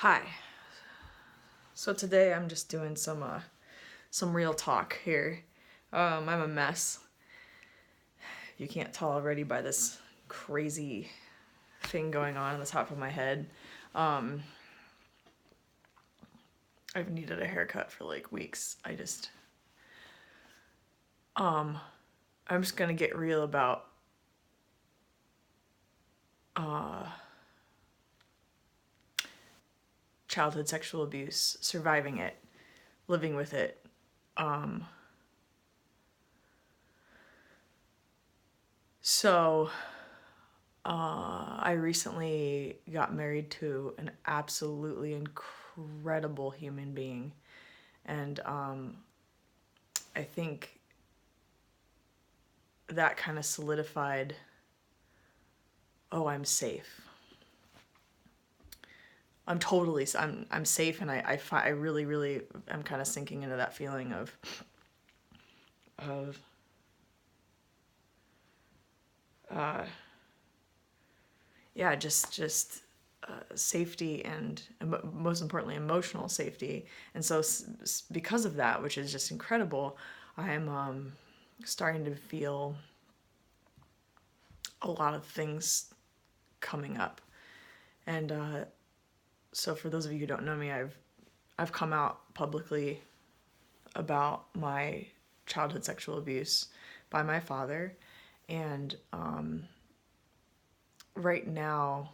Hi. So today I'm just doing some real talk here. I'm a mess. You can't tell already by this crazy thing going on the top of my head. Um, I've needed a haircut for like weeks. I'm just gonna get real about childhood sexual abuse, surviving it, living with it. So I recently got married to an absolutely incredible human being, and I think that kind of solidified, oh, I'm safe. I'm safe, and I really am kind of sinking into that feeling of uh, yeah, just safety and most importantly emotional safety. And so because of that, which is just incredible, I'm starting to feel a lot of things coming up. And so for those of you who don't know me, I've come out publicly about my childhood sexual abuse by my father, and right now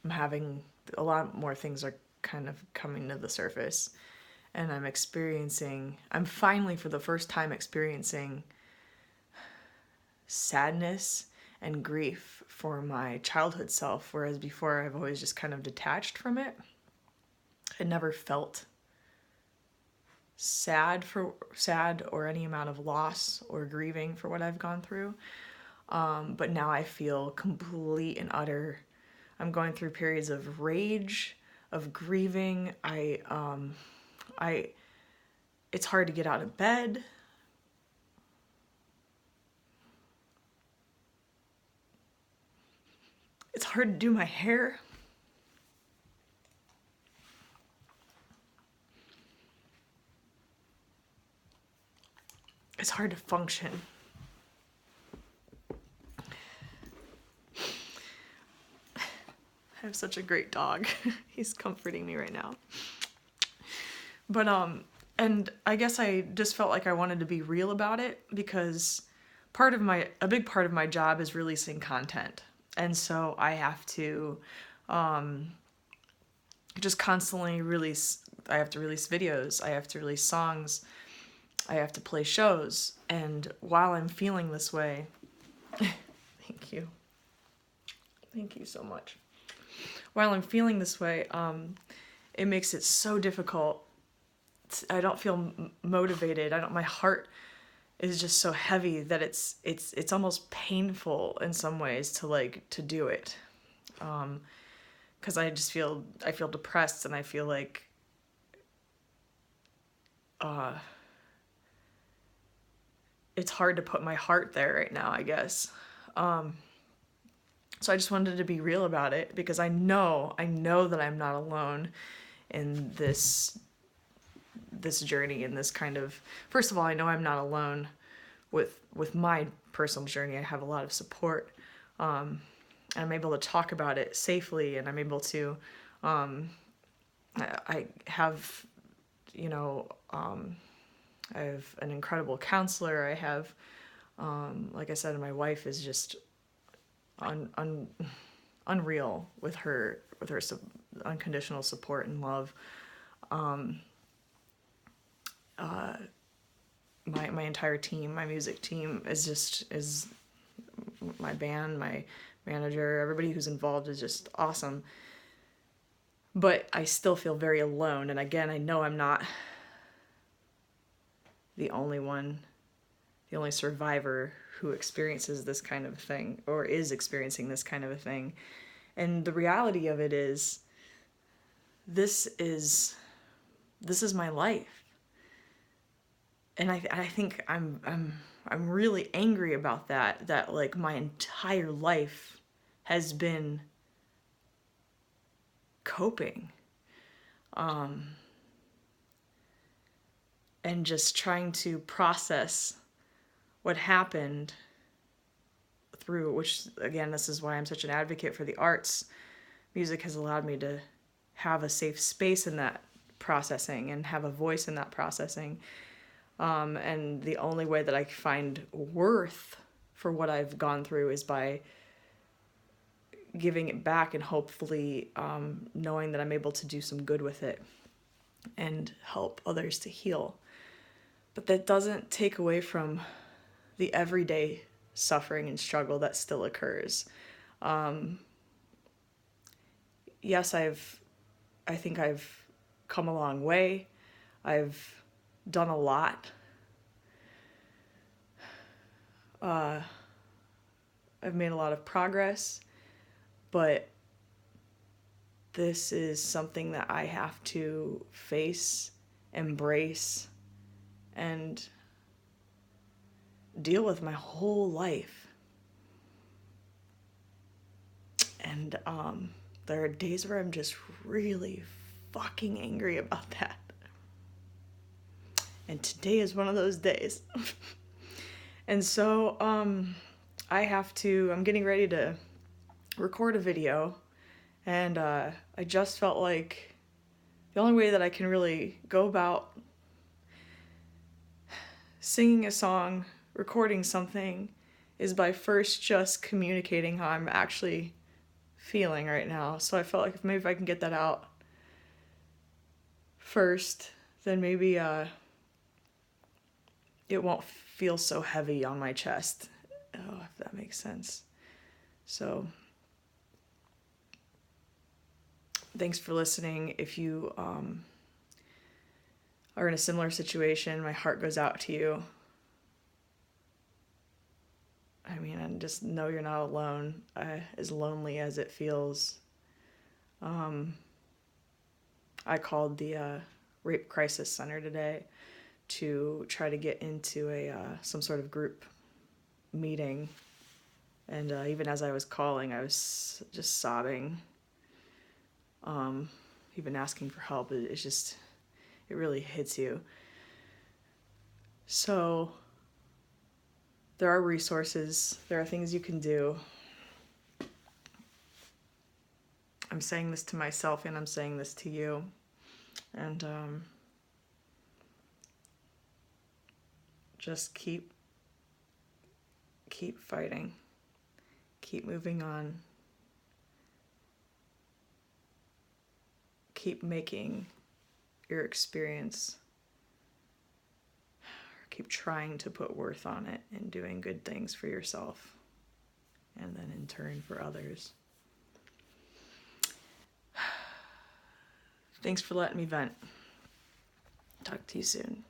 I'm having a lot more things are kind of coming to the surface, and I'm finally for the first time experiencing sadness and grief for my childhood self, whereas before I've always just kind of detached from it. I never felt sad or any amount of loss or grieving for what I've gone through. But now I feel complete and utter. I'm going through periods of rage, of grieving. I it's hard to get out of bed. It's hard to do my hair. It's hard to function. I have such a great dog. He's comforting me right now. But and I guess I just felt like I wanted to be real about it because a big part of my job is releasing content. And so I have to just constantly I have to release videos, I have to release songs, I have to play shows. And while I'm feeling this way, thank you. Thank you so much. While I'm feeling this way, it makes it so difficult. I don't feel motivated. My heart is just so heavy that it's almost painful in some ways to do it. Because I feel depressed, and I feel like it's hard to put my heart there right now, I guess. So I just wanted to be real about it because I know that I'm not alone in this journey, in this kind of, first of all, I know I'm not alone with my personal journey. I have a lot of support. I'm able to talk about it safely, and I'm able to I have, you know, I have an incredible counselor. I have, like I said, my wife is just unreal with her unconditional support and love. My entire team, my music team is my band, my manager, everybody who's involved is just awesome. But I still feel very alone, and again, I know I'm not the only one, the only survivor who experiences this kind of thing or is experiencing this kind of a thing. And the reality of it is this is my life. And I think I'm really angry about that like my entire life has been coping. and just trying to process what happened through, which again, this is why I'm such an advocate for the arts. Music has allowed me to have a safe space in that processing and have a voice in that processing. And the only way that I find worth for what I've gone through is by giving it back, and hopefully knowing that I'm able to do some good with it and help others to heal. But that doesn't take away from the everyday suffering and struggle that still occurs. Yes, I think I've come a long way. I've done a lot. I've made a lot of progress, but this is something that I have to face, embrace, and deal with my whole life. And there are days where I'm just really fucking angry about that. And today is one of those days. And so I'm getting ready to record a video, and I just felt like the only way that I can really go about singing a song, recording something, is by first just communicating how I'm actually feeling right now. So I felt like if I can get that out first, then maybe it won't feel so heavy on my chest. Oh, if that makes sense. So thanks for listening. If you are in a similar situation, my heart goes out to you. I mean, and just know you're not alone, as lonely as it feels. I called the Rape Crisis Center today to try to get into some sort of group meeting. And even as I was calling, I was just sobbing, even asking for help. It really hits you. So there are resources, there are things you can do. I'm saying this to myself, and I'm saying this to you. And just keep fighting. Keep moving on. Keep making your experience, keep trying to put worth on it and doing good things for yourself, and then in turn for others. Thanks for letting me vent. Talk to you soon.